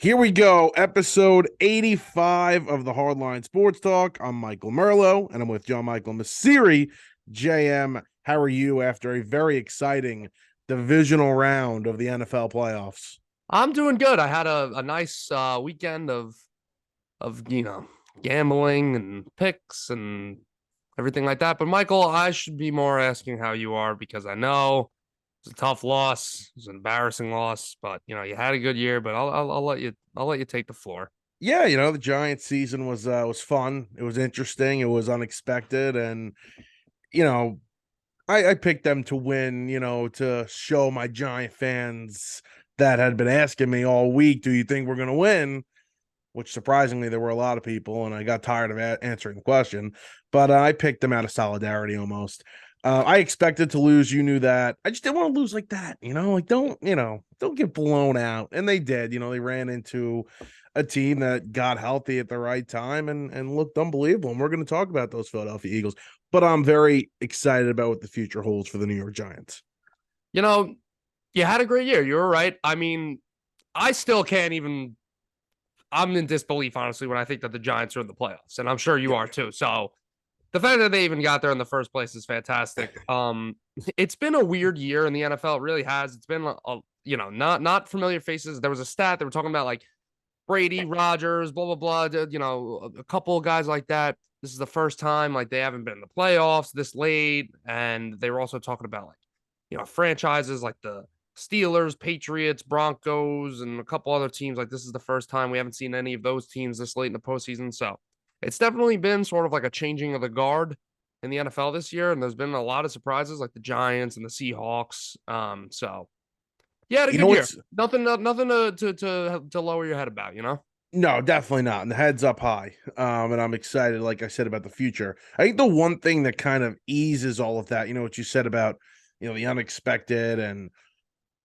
Here we go, episode 85 of the Hardline Sports Talk. I'm Michael Merlo, and I'm with John Michael Masiri. JM, how are you after a very exciting divisional round of the NFL playoffs? I'm doing good. I had a nice weekend of gambling and picks and everything like that. But Michael, I should be more asking how you are because I know it's a tough loss. It's an embarrassing loss, but you had a good year. But I'll let you take the floor. Yeah, the Giants season was fun. It was interesting. It was unexpected, and you know, I picked them to win. To show my Giant fans that had been asking me all week, "Do you think we're going to win?" Which surprisingly there were a lot of people, and I got tired of answering the question. But I picked them out of solidarity almost. I expected to lose. You knew that. I just didn't want to lose like that. Like don't get blown out. And they did. They ran into a team that got healthy at the right time and looked unbelievable. And we're going to talk about those Philadelphia Eagles. But I'm very excited about what the future holds for the New York Giants. You know, you had a great year. You were right. I mean, I still can't even. I'm in disbelief, honestly, when I think that the Giants are in the playoffs, and I'm sure you Yeah. are too. So the fact that they even got there in the first place is fantastic. It's been a weird year in the NFL. It really has. It's been not familiar faces. There was a stat they were talking about like Brady, Rodgers, blah blah blah. A couple of guys like that. This is the first time like they haven't been in the playoffs this late, and they were also talking about like franchises like the Steelers, Patriots, Broncos, and a couple other teams. Like this is the first time we haven't seen any of those teams this late in the postseason. So it's definitely been sort of like a changing of the guard in the NFL this year, and there's been a lot of surprises like the Giants and the Seahawks. So yeah, had a You know good year. what's Nothing to lower your head about. No, definitely not. And the head's up high. And I'm excited, like I said, about the future. I think the one thing that kind of eases all of that, what you said about, the unexpected and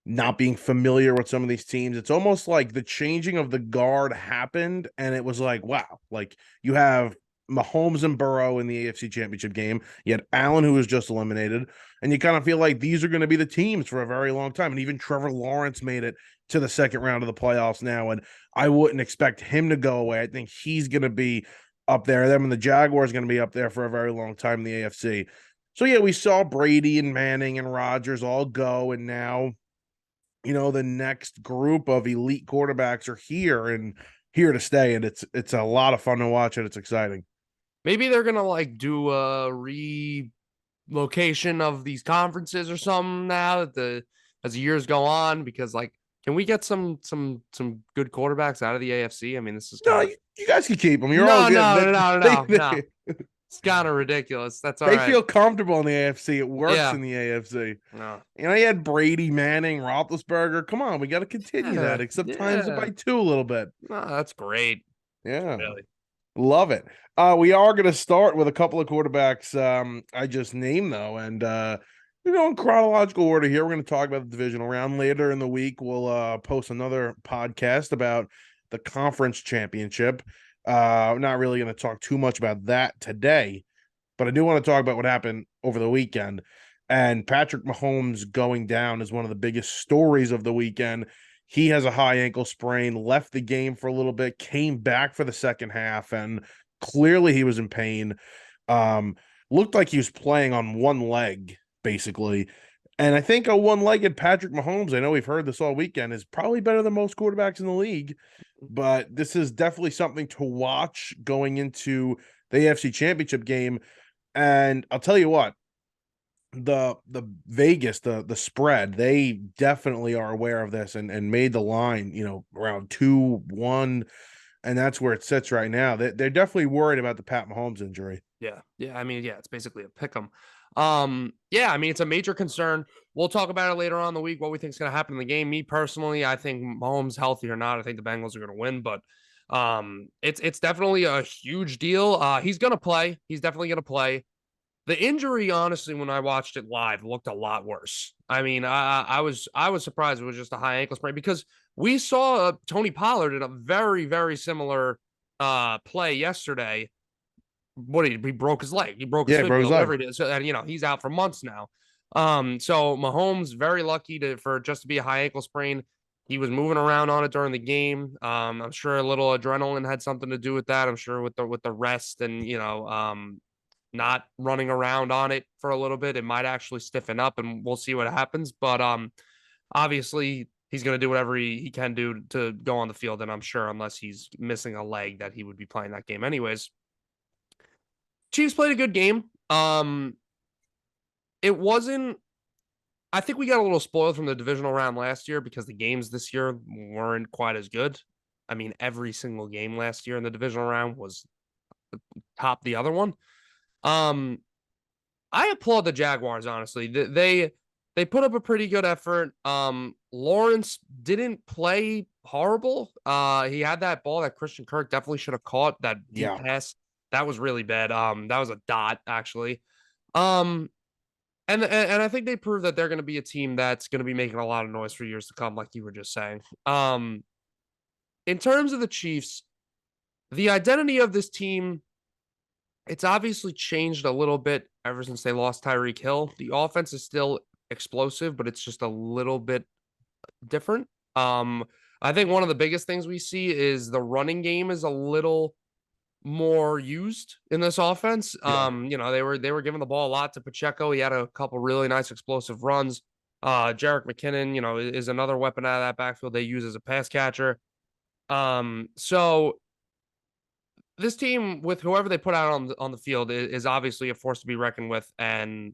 not being familiar with some of these teams. It's almost like the changing of the guard happened, and it was like, wow, like you have Mahomes and Burrow in the AFC Championship game. You had Allen, who was just eliminated, and you kind of feel like these are going to be the teams for a very long time. And even Trevor Lawrence made it to the second round of the playoffs now, and I wouldn't expect him to go away. I think he's going to be up there. Them and the Jaguars are going to be up there for a very long time in the AFC. So yeah, we saw Brady and Manning and Rodgers all go, and now the next group of elite quarterbacks are here and here to stay, and it's a lot of fun to watch, and it's exciting. Maybe they're gonna like do a relocation of these conferences or something now that as the years go on because like can we get some good quarterbacks out of the AFC? I mean, this is No, kind of you guys can keep them. You're all no, good. no, no, no, They, no, no. they, It's kind of ridiculous. That's all they right. feel comfortable in the AFC. It works Yeah. in the AFC. No. You had Brady, Manning, Roethlisberger. Come on, we got to continue Yeah. that, except times it Yeah. by two a little bit. No, that's great. Yeah. Really. Love it. We are going to start with a couple of quarterbacks I just named, though. And, in chronological order here, we're going to talk about the divisional round. Later in the week, we'll post another podcast about the conference championship. I'm not really going to talk too much about that today, but I do want to talk about what happened over the weekend. And Patrick Mahomes going down is one of the biggest stories of the weekend. He has a high ankle sprain, left the game for a little bit, came back for the second half, and clearly he was in pain. Looked like he was playing on one leg, basically. And I think a one-legged Patrick Mahomes, I know we've heard this all weekend, is probably better than most quarterbacks in the league. But this is definitely something to watch going into the AFC Championship game. And I'll tell you what, the Vegas, the spread, they definitely are aware of this and made the line, around 2-1, and that's where it sits right now. They're definitely worried about the Pat Mahomes injury. Yeah. Yeah. I mean, yeah, it's basically a pick 'em. Yeah, I mean, it's a major concern. We'll talk about it later on in the week, what we think is going to happen in the game. Me personally, I think Mahomes healthy or not, I think the Bengals are going to win, but it's definitely a huge deal. He's going to play. He's definitely going to play. The injury, honestly, when I watched it live, looked a lot worse. I mean, I was surprised it was just a high ankle sprain because we saw Tony Pollard in a very very similar play yesterday. What he broke his leg, he broke his Yeah, bro, fibula, his whatever leg. it is. So, and he's out for months now. So Mahomes very lucky for just to be a high ankle sprain. He was moving around on it during the game. I'm sure a little adrenaline had something to do with that. I'm sure with the rest and not running around on it for a little bit, it might actually stiffen up, and we'll see what happens. But obviously he's going to do whatever he can do to go on the field, and I'm sure unless he's missing a leg that he would be playing that game anyways. Chiefs played a good game. It wasn't. I think we got a little spoiled from the divisional round last year because the games this year weren't quite as good. I mean, every single game last year in the divisional round was top the other one. Um, I applaud the Jaguars, honestly. They put up a pretty good effort. Lawrence didn't play horrible. He had that ball that Christian Kirk definitely should have caught, that deep pass. That was really bad. That was a dot, actually. And I think they proved that they're going to be a team that's going to be making a lot of noise for years to come, like you were just saying. In terms of the Chiefs, the identity of this team, it's obviously changed a little bit ever since they lost Tyreek Hill. The offense is still explosive, but it's just a little bit different. I think one of the biggest things we see is the running game is a little more used in this offense. They were giving the ball a lot to Pacheco. He had a couple really nice explosive runs. Jerick McKinnon, is another weapon out of that backfield they use as a pass catcher. So this team, with whoever they put out on the field, is obviously a force to be reckoned with, and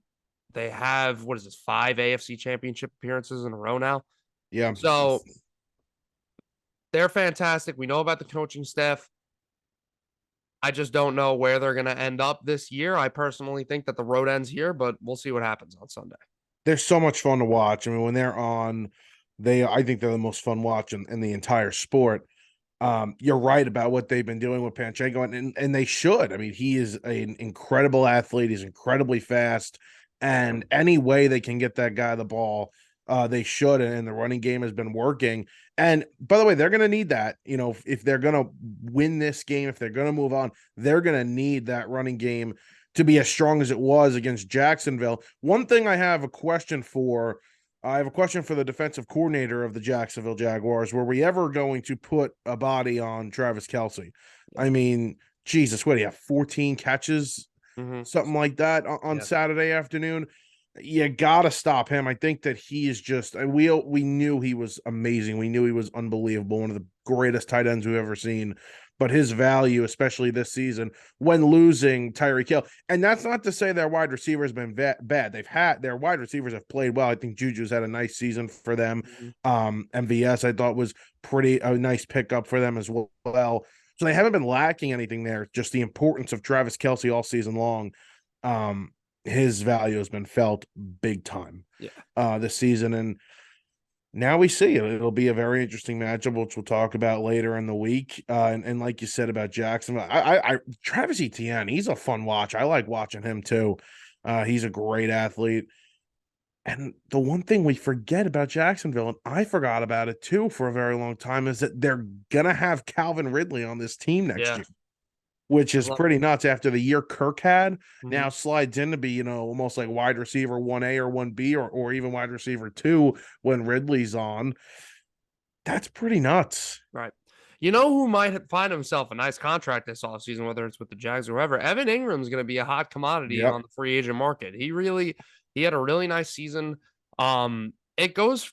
they have, what is this, 5 AFC Championship appearances in a row now. Yeah. So they're fantastic. We know about the coaching staff. I just don't know where they're going to end up this year. I personally think that the road ends here, but we'll see what happens on Sunday. They're so much fun to watch. I mean, when they're on, I think they're the most fun watch in the entire sport. You're right about what they've been doing with Pacheco, and they should. I mean, he is an incredible athlete. He's incredibly fast, and any way they can get that guy the ball, they should. And the running game has been working. And by the way, they're going to need that. If they're going to win this game, if they're going to move on, they're going to need that running game to be as strong as it was against Jacksonville. One thing I have a question for. I have a question for the defensive coordinator of the Jacksonville Jaguars. Were we ever going to put a body on Travis Kelce? I mean, Jesus, what do you have? 14 catches, something like that on Saturday afternoon. You got to stop him. I think that he is just, we knew he was amazing. We knew he was unbelievable. One of the greatest tight ends we've ever seen. But his value, especially this season, when losing Tyreek Hill, and that's not to say their wide receiver has been bad. Their wide receivers have played well. I think Juju's had a nice season for them. MVS, I thought, was a nice pickup for them as well. So they haven't been lacking anything there. Just the importance of Travis Kelce all season long. His value has been felt big time this season. And now we see it. It'll be a very interesting matchup, which we'll talk about later in the week. And like you said about Jacksonville, Travis Etienne, he's a fun watch. I like watching him too. He's a great athlete. And the one thing we forget about Jacksonville, and I forgot about it too for a very long time, is that they're gonna have Calvin Ridley on this team next year, which is pretty nuts. After the year Kirk had, now slides in to be, almost like wide receiver 1A or 1B or even wide receiver 2 when Ridley's on. That's pretty nuts. Right. You know who might find himself a nice contract this offseason, whether it's with the Jags or whoever? Evan Ingram's going to be a hot commodity on the free agent market. He had a really nice season. It goes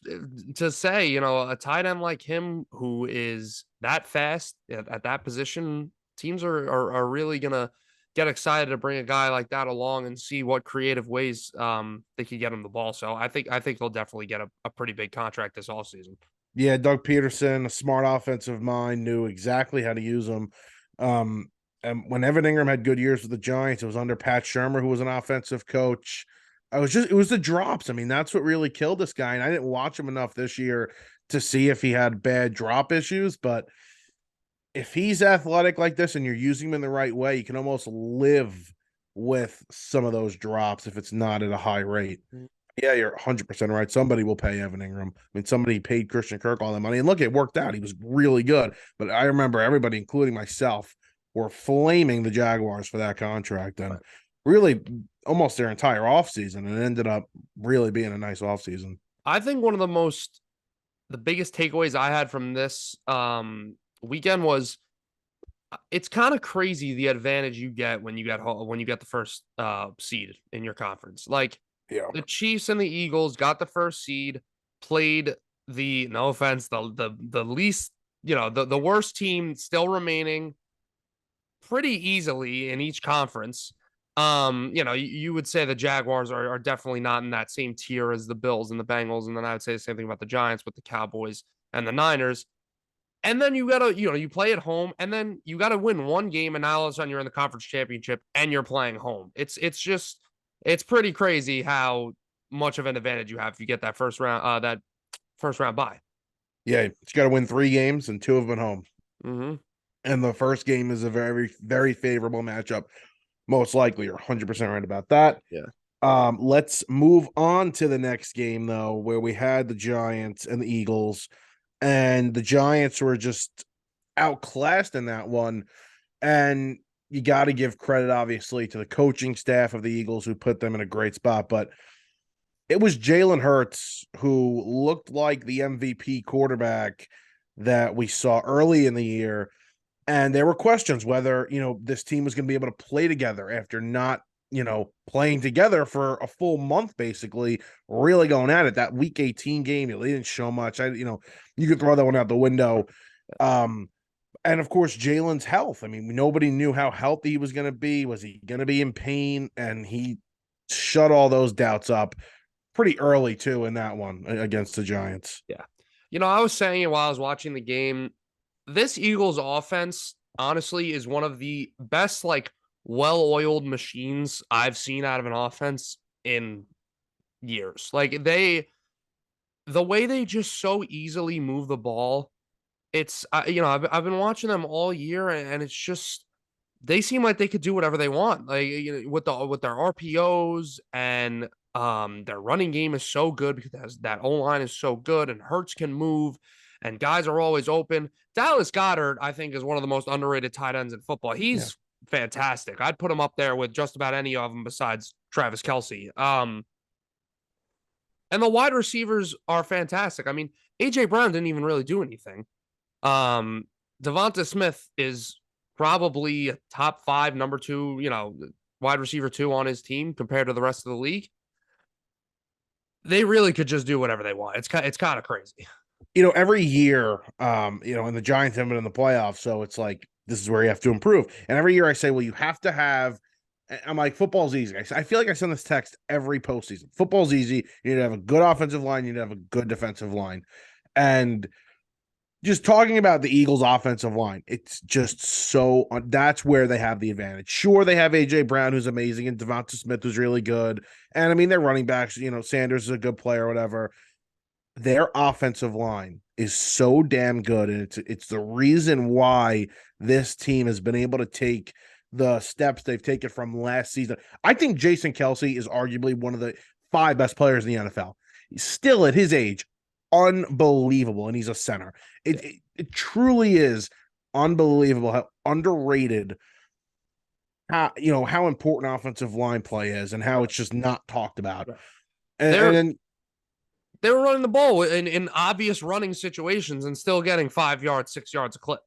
to say, a tight end like him who is that fast at that position, teams are really going to get excited to bring a guy like that along and see what creative ways they can get him the ball. So I think he'll definitely get a pretty big contract this offseason. Yeah, Doug Peterson, a smart offensive mind, knew exactly how to use him. And when Evan Ingram had good years with the Giants, it was under Pat Shurmur, who was an offensive coach. It was the drops. I mean, that's what really killed this guy. And I didn't watch him enough this year to see if he had bad drop issues, but if he's athletic like this and you're using him in the right way, you can almost live with some of those drops if it's not at a high rate. Yeah, you're 100% right. Somebody will pay Evan Ingram. I mean, somebody paid Christian Kirk all that money. And look, it worked out. He was really good. But I remember everybody, including myself, were flaming the Jaguars for that contract. And really almost their entire offseason. And it ended up really being a nice offseason. I think one of the most the biggest takeaways I had from this weekend was it's kind of crazy the advantage you get when you get the first seed in your conference. Like Yeah. the Chiefs and the Eagles got the first seed, played the no offense, the least, the worst team still remaining pretty easily in each conference. You would say the Jaguars are definitely not in that same tier as the Bills and the Bengals, and then I would say the same thing about the Giants with the Cowboys and the Niners. And then you gotta, you play at home, and then you gotta win one game, and now all of a sudden you're in the conference championship and you're playing home. It's pretty crazy how much of an advantage you have if you get that first round bye. Yeah, you got to win 3 games, and 2 have been home. Mm-hmm. And the first game is a very, very favorable matchup. Most likely, you're 100% right about that. Yeah. Let's move on to the next game, though, where we had the Giants and the Eagles. And the Giants were just outclassed in that one. And you got to give credit, obviously, to the coaching staff of the Eagles who put them in a great spot. But it was Jalen Hurts who looked like the MVP quarterback that we saw early in the year. And there were questions whether, this team was going to be able to play together after not, playing together for a full month, basically, really going at it. That week 18 game, they didn't show much. You could throw that one out the window. And of course, Jalen's health. I mean, nobody knew how healthy he was going to be. Was he going to be in pain? And he shut all those doubts up pretty early, too, in that one against the Giants. Yeah. I was saying it while I was watching the game. This Eagles offense, honestly, is one of the best, like, well-oiled machines I've seen out of an offense in years. Like, the way they just so easily move the ball, I've been watching them all year, and it's just they seem like they could do whatever they want. Like, with their RPOs, and their running game is so good because that O line is so good, and Hurts can move, and guys are always open. Dallas Goedert, I think, is one of the most underrated tight ends in football. He's fantastic. I'd put him up there with just about any of them besides Travis Kelce. And the wide receivers are fantastic. I mean, AJ Brown didn't even really do anything. Devonta Smith is probably a top 5, number 2, wide receiver 2 on his team compared to the rest of the league. They really could just do whatever they want. It's kind of crazy. Every year, and the Giants have been in the playoffs, so it's like this is where you have to improve. And every year I say, well, you have to have. I'm like, football's easy. I feel like I send this text every postseason. Football's easy. You need to have a good offensive line. You need to have a good defensive line. And just talking about the Eagles' offensive line, it's just so that's where they have the advantage. Sure, they have AJ Brown, who's amazing, and Devonta Smith, who's really good. And I mean, their running backs, Sanders is a good player, whatever. Their offensive line is so damn good, and it's the reason why this team has been able to take the steps they've taken from last season. I think Jason Kelce is arguably one of the 5 best players in the NFL. He's still at his age, unbelievable, and he's a center. It truly is unbelievable how underrated, how important offensive line play is, and how it's just not talked about. And then they were running the ball in obvious running situations and still getting 5 yards, 6 yards a clip.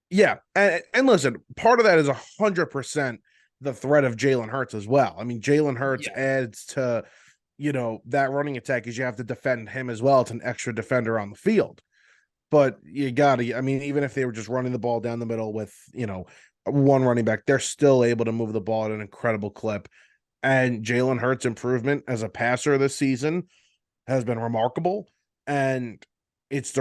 Yeah. And listen, part of that is 100% the threat of Jalen Hurts as well. I mean, Jalen Hurts adds to, that running attack because you have to defend him as well. It's an extra defender on the field. But you got to, I mean, even if they were just running the ball down the middle with, one running back, they're still able to move the ball at an incredible clip. And Jalen Hurts' improvement as a passer this season has been remarkable. And it's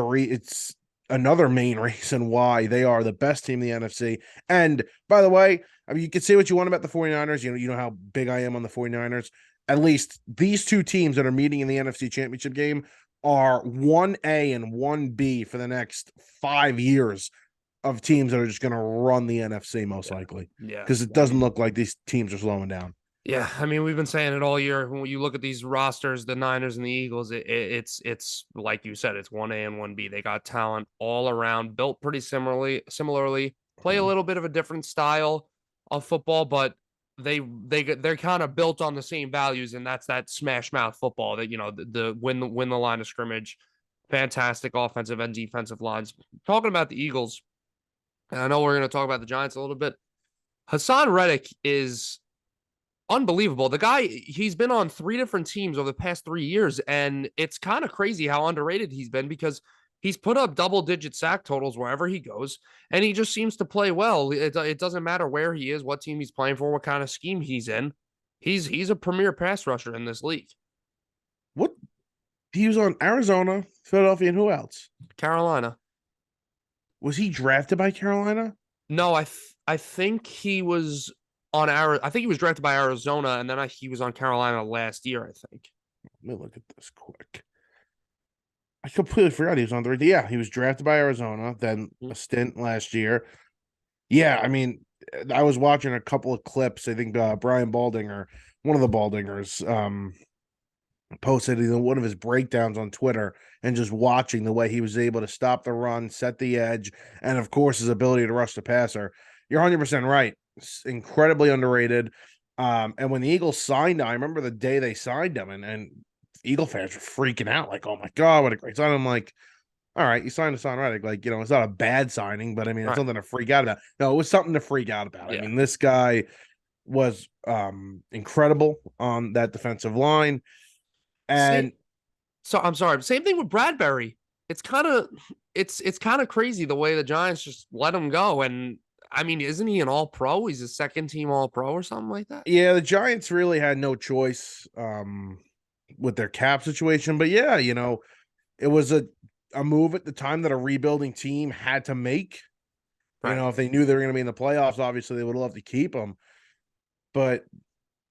another main reason why they are the best team in the NFC. And by the way, I mean, you can say what you want about the 49ers. You know how big I am on the 49ers. At least these 2 teams that are meeting in the NFC Championship game are 1A and 1B for the next 5 years of teams that are just going to run the NFC most likely. Yeah. Because it doesn't look like these teams are slowing down. Yeah, I mean, we've been saying it all year. When you look at these rosters, the Niners and the Eagles, it's like you said, it's 1A and 1B. They got talent all around, built pretty similarly, play a little bit of a different style of football, but they're kind of built on the same values, and that's that smash mouth football that the win the line of scrimmage, fantastic offensive and defensive lines. Talking about the Eagles, and I know we're going to talk about the Giants a little bit. Hassan Reddick is unbelievable. The guy, he's been on 3 different teams over the past 3 years, and it's kind of crazy how underrated he's been because he's put up double-digit sack totals wherever he goes, and he just seems to play well. It doesn't matter where he is, what team he's playing for, what kind of scheme he's in. He's a premier pass rusher in this league. What? He was on Arizona, Philadelphia, and who else? Carolina. Was he drafted by Carolina? No, I think he was on I think he was drafted by Arizona, and then he was on Carolina last year, I think. Let me look at this quick. I completely forgot he was on the. Yeah, he was drafted by Arizona, then a stint last year. Yeah, I mean, I was watching a couple of clips. I think Brian Baldinger, one of the Baldingers, posted one of his breakdowns on Twitter and just watching the way he was able to stop the run, set the edge, and of course his ability to rush the passer. You're 100% right. It's incredibly underrated. And when the Eagles signed him, I remember the day they signed him, and Eagle fans were freaking out, like, "Oh my god, what a great sign!" I'm like, "All right, you signed Hassan Reddick, like, it's not a bad signing, but I mean, it's something to freak out about." No, it was something to freak out about. Yeah. I mean, this guy was incredible on that defensive line. And so I'm sorry. Same thing with Bradbury. It's kind of crazy the way the Giants just let him go. And I mean, isn't he an all-pro? He's a second-team all-pro or something like that. Yeah, the Giants really had no choice with their cap situation. But yeah, it was a move at the time that a rebuilding team had to make. Right. If they knew they were going to be in the playoffs, obviously they would love to keep him. But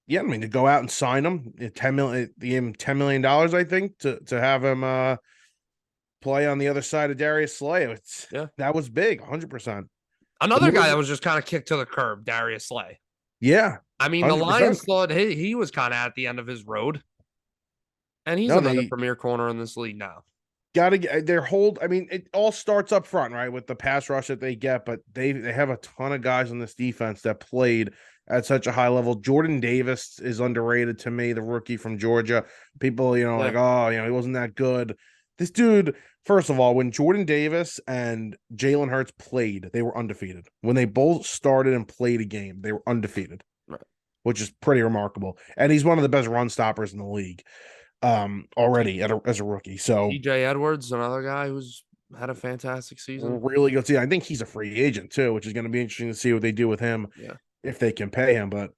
yeah, I mean, to go out and sign him, $10 million, they gave him $10 million, I think, to have him play on the other side of Darius Slay. That was big, 100%. Another guy that was just kind of kicked to the curb, Darius Slay. Yeah, I mean, 100%. The Lions thought he was kind of at the end of his road, and he's another premier corner in this league now. Got to get their hold. I mean, it all starts up front, right, with the pass rush that they get, but they have a ton of guys on this defense that played at such a high level. Jordan Davis is underrated to me, the rookie from Georgia. People, like, oh, he wasn't that good. This dude, first of all, when Jordan Davis and Jalen Hurts played, they were undefeated. When they both started and played a game, they were undefeated, right, which is pretty remarkable. And he's one of the best run stoppers in the league already as a rookie. So TJ Edwards, another guy who's had a fantastic season. Really good. I think he's a free agent too, which is going to be interesting to see what they do with him. Yeah. If they can pay him, but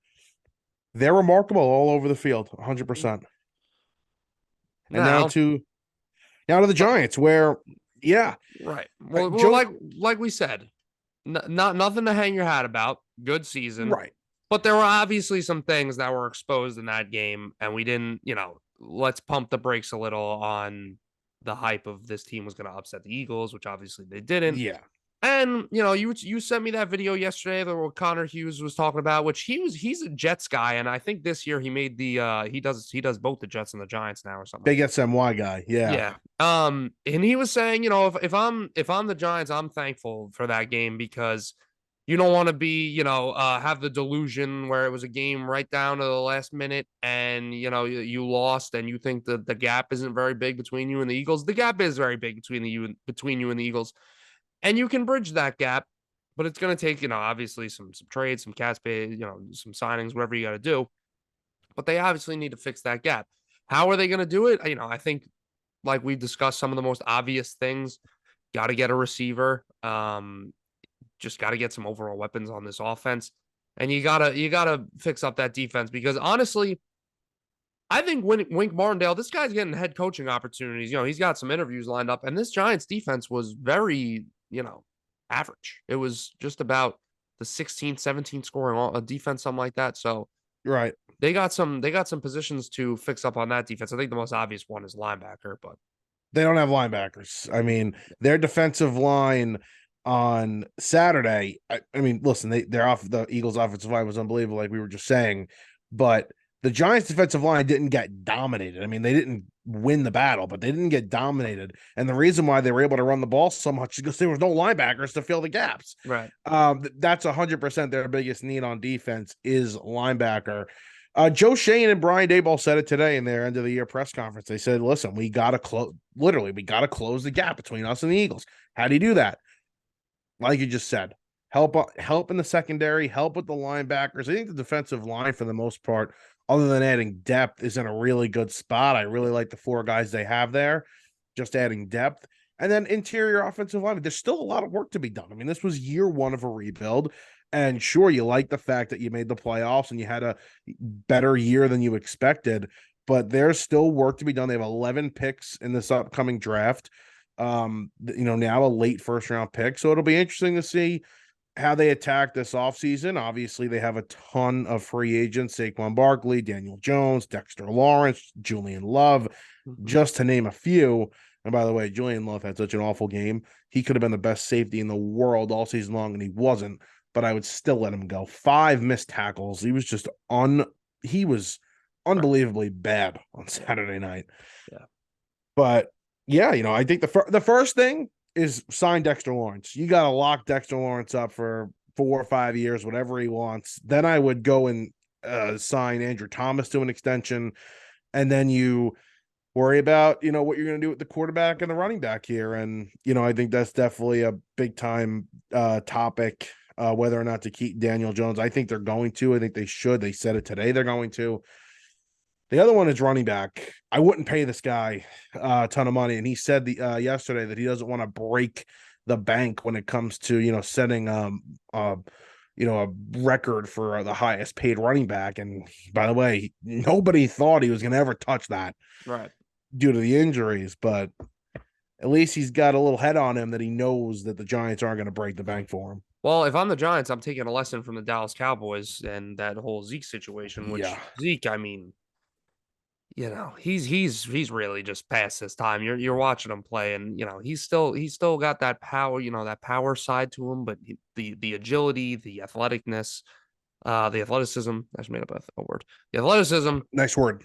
they're remarkable all over the field, 100%. And now to the Giants, where, yeah, right. Well, like we said, not nothing to hang your hat about. Good season, right? But there were obviously some things that were exposed in that game, and we didn't, let's pump the brakes a little on the hype of this team was going to upset the Eagles, which obviously they didn't. Yeah. And you sent me that video yesterday that what Connor Hughes was talking about, which he's a Jets guy, and I think this year he made the he does both the Jets and the Giants now or something. Big SMY guy, yeah. And he was saying, if I'm the Giants, I'm thankful for that game because you don't want to be, have the delusion where it was a game right down to the last minute and you lost and you think that the gap isn't very big between you and the Eagles. The gap is very big between you and the Eagles. And you can bridge that gap, but it's going to take, obviously some trades, some cap space, some signings, whatever you got to do. But they obviously need to fix that gap. How are they going to do it? I think, like we discussed, some of the most obvious things. Got to get a receiver. Just got to get some overall weapons on this offense, and you gotta fix up that defense because honestly, I think Wink Martindale, this guy's getting head coaching opportunities. He's got some interviews lined up, and this Giants defense was very, average. It was just about the 16, 17 scoring a defense, something like that. So right, they got some positions to fix up on that defense. I think the most obvious one is linebacker, but they don't have linebackers. I mean, their defensive line on Saturday, I mean, listen, the Eagles' offensive line was unbelievable, like we were just saying, but the Giants' defensive line didn't get dominated. I mean, they didn't win the battle, but they didn't get dominated. And the reason why they were able to run the ball so much is because there was no linebackers to fill the gaps. Right. That's 100% their biggest need on defense is linebacker. Joe Shane and Brian Daboll said it today in their end of the year press conference. They said, listen, we got to close, literally, we got to close the gap between us and the Eagles. How do you do that? Like you just said, help in the secondary, help with the linebackers. I think the defensive line, for the most part, other than adding depth, is in a really good spot. I really like the 4 guys they have there, just adding depth. And then interior offensive line. There's still a lot of work to be done. I mean, this was year 1 of a rebuild. And sure, you like the fact that you made the playoffs and you had a better year than you expected, but there's still work to be done. They have 11 picks in this upcoming draft. Now a late first round pick. So it'll be interesting to see how they attack this offseason. Obviously, they have a ton of free agents: Saquon Barkley, Daniel Jones, Dexter Lawrence, Julian Love, just to name a few. And by the way, Julian Love had such an awful game. He could have been the best safety in the world all season long, and he wasn't. But I would still let him go. 5 missed tackles. He was just unbelievably bad on Saturday night. Yeah. But yeah, I think the first thing is sign Dexter Lawrence. You got to lock Dexter Lawrence up for 4 or 5 years, whatever he wants. Then I would go and sign Andrew Thomas to an extension. And then you worry about, what you're going to do with the quarterback and the running back here. And, I think that's definitely a big time topic, whether or not to keep Daniel Jones. I think they're going to. I think they should. They said it today. They're going to. The other one is running back. I wouldn't pay this guy a ton of money. And he said yesterday that he doesn't want to break the bank when it comes to, setting a record for the highest paid running back. And by the way, nobody thought he was going to ever touch that, right, due to the injuries. But at least he's got a little head on him that he knows that the Giants aren't going to break the bank for him. Well, if I'm the Giants, I'm taking a lesson from the Dallas Cowboys and that whole Zeke situation, which Zeke, I mean, he's really just past his time. You're watching him play, and he's still got that power, that power side to him, but the agility, the athleticness, the athleticism. I just made up a word. The athleticism. Nice word.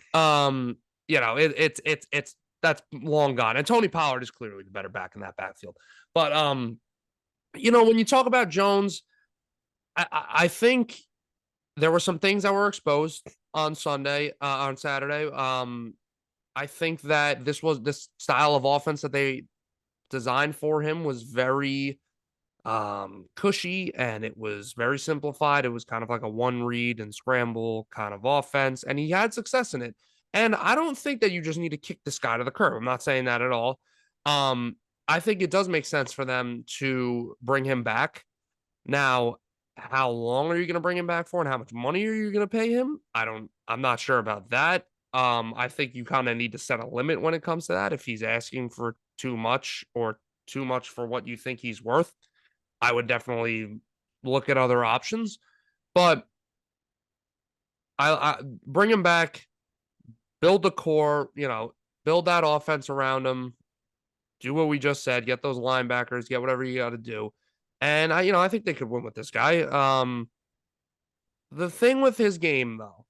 It's that's long gone. And Tony Pollard is clearly the better back in that backfield. But when you talk about Jones, I think there were some things that were exposed on Saturday. I think that this style of offense that they designed for him was very cushy, and it was very simplified. It was kind of like a one read and scramble kind of offense, and he had success in it. And I don't think that you just need to kick this guy to the curb. I'm not saying that at all. I think it does make sense for them to bring him back. Now, how long are you going to bring him back for, and how much money are you going to pay him? I'm not sure about that. I think you kind of need to set a limit when it comes to that. If he's asking for too much or too much for what you think he's worth, I would definitely look at other options. But I bring him back, build the core, build that offense around him, do what we just said, get those linebackers, get whatever you got to do. And I think they could win with this guy. The thing with his game, though,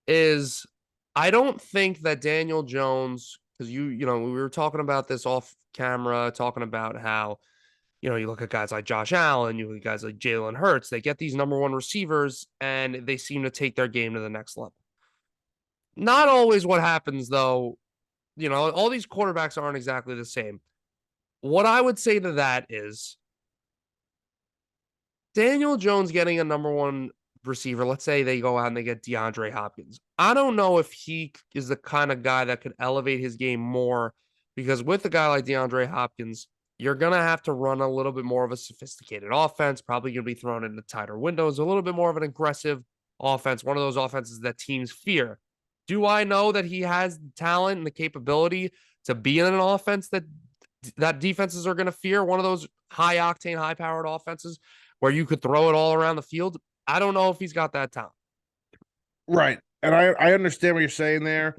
is I don't think that Daniel Jones, because we were talking about this off camera, talking about how, you look at guys like Josh Allen, you look at guys like Jalen Hurts, they get these number 1 receivers and they seem to take their game to the next level. Not always what happens, though. All these quarterbacks aren't exactly the same. What I would say to that is Daniel Jones getting a number 1 receiver. Let's say they go out and they get DeAndre Hopkins. I don't know if he is the kind of guy that could elevate his game more, because with a guy like DeAndre Hopkins, you're going to have to run a little bit more of a sophisticated offense, probably going to be thrown into tighter windows, a little bit more of an aggressive offense, one of those offenses that teams fear. Do I know that he has the talent and the capability to be in an offense that defenses are going to fear? One of those high-octane, high-powered offenses where you could throw it all around the field? I don't know if he's got that talent. Right. And I understand what you're saying there.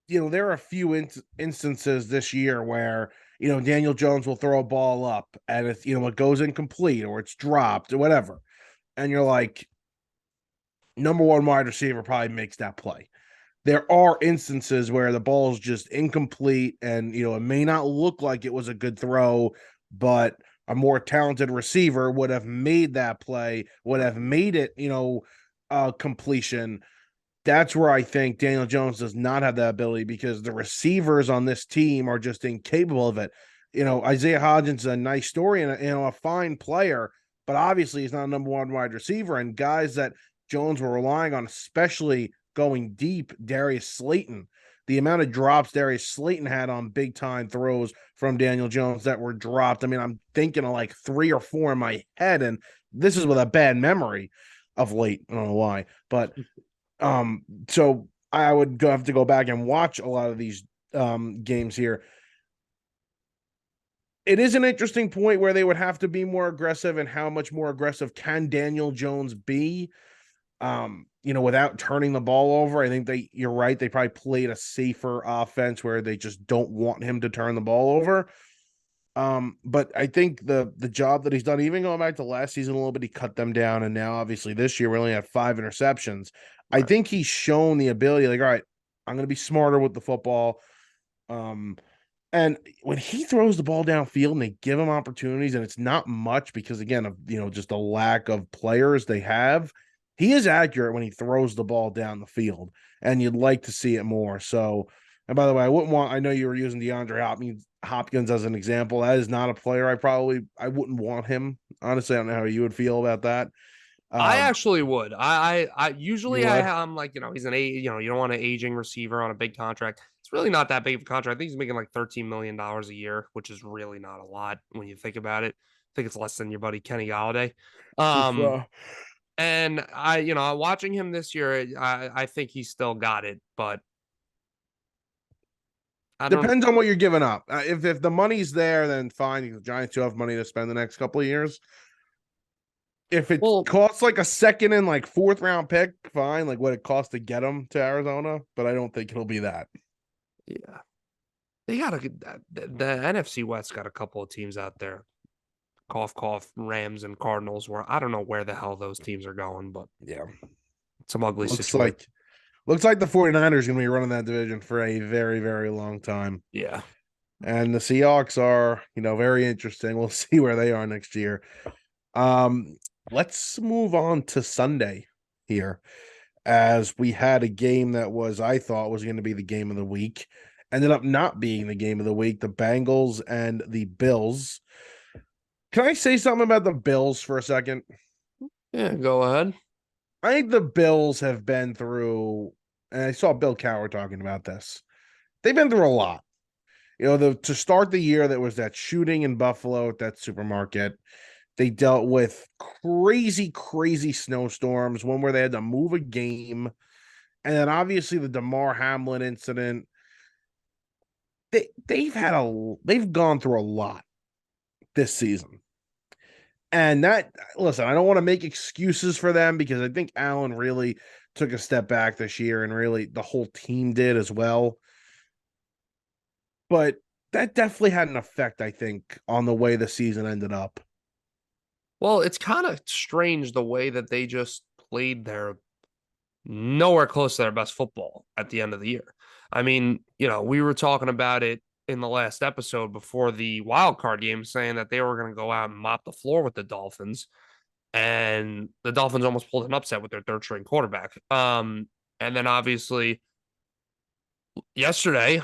There are a few instances this year where, Daniel Jones will throw a ball up and it's, it goes incomplete or it's dropped or whatever. And you're like, number 1 wide receiver probably makes that play. There are instances where the ball is just incomplete and, it may not look like it was a good throw, but a more talented receiver would have made that play, would have made it, completion. That's where I think Daniel Jones does not have that ability because the receivers on this team are just incapable of it. Isaiah Hodgins is a nice story and a fine player, but obviously he's not a number one wide receiver. And guys that Jones were relying on, especially going deep, Darius Slayton, the amount of drops Darius Slayton had on big time throws from Daniel Jones that were dropped. I mean, I'm thinking of like 3 or 4 in my head, and this is with a bad memory of late. I don't know why, but so I would have to go back and watch a lot of these games here. It is an interesting point where they would have to be more aggressive, and how much more aggressive can Daniel Jones be? Without turning the ball over. I think you're right. They probably played a safer offense where they just don't want him to turn the ball over. But I think the job that he's done, even going back to last season a little bit, he cut them down, and now obviously this year we only have 5 interceptions. I think he's shown the ability, like, all right, I'm going to be smarter with the football. And when he throws the ball downfield and they give him opportunities, and it's not much because, again, of just a lack of players they have, he is accurate when he throws the ball down the field, and you'd like to see it more. So, and by the way, I know you were using DeAndre Hopkins as an example. That is not a player I wouldn't want him. Honestly, I don't know how you would feel about that. I actually would. I usually You would? I'm like, he's you don't want an aging receiver on a big contract. It's really not that big of a contract. I think he's making like $13 million a year, which is really not a lot when you think about it. I think it's less than your buddy Kenny Galladay. Oof, And watching him this year, I think he's still got it, but I don't. depends on what you're giving up. If the money's there, then fine. The Giants do have money to spend the next couple of years. If it Well, costs like a second and like fourth round pick, fine, like what it costs to get him to Arizona, but I don't think it'll be that. yeah, they got the NFC West got a couple of teams out there. Cough, cough, Rams and Cardinals, where I don't know where the hell those teams are going, but Yeah. some ugly Looks situation. looks like the 49ers going to be running that division for a very, very long time. Yeah. And the Seahawks are, very interesting. We'll see where they are next year. Let's move on to Sunday here, as we had a game that I thought was going to be the game of the week. Ended up not being the game of the week. The Bengals and the Bills. Can I say something about the Bills for a second? Yeah, go ahead. I think the Bills have been through, and I saw Bill Cowher talking about this. They've been through a lot. To start the year, there was that shooting in Buffalo at that supermarket. They dealt with crazy, crazy snowstorms, one where they had to move a game. And then obviously the DeMar Hamlin incident. They've gone through a lot this season. And listen, I don't want to make excuses for them because I think Allen really took a step back this year, and really the whole team did as well. But that definitely had an effect, I think, on the way the season ended up. Well, it's kind of strange the way that they just played their nowhere close to their best football at the end of the year. I mean, we were talking about it in the last episode before the wild card game, saying that they were going to go out and mop the floor with the Dolphins, and the Dolphins almost pulled an upset with their third string quarterback. And then obviously yesterday,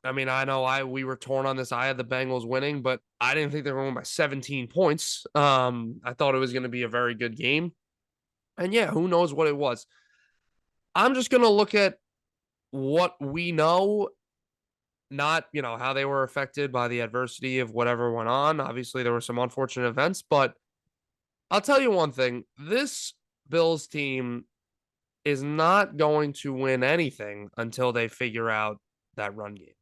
I mean, I know we were torn on this. I had the Bengals winning, but I didn't think they were going by 17 points. I thought it was going to be a very good game. And yeah, who knows what it was. I'm just going to look at what we know, not, how they were affected by the adversity of whatever went on. Obviously, there were some unfortunate events, but I'll tell you one thing. This Bills team is not going to win anything until they figure out that run game.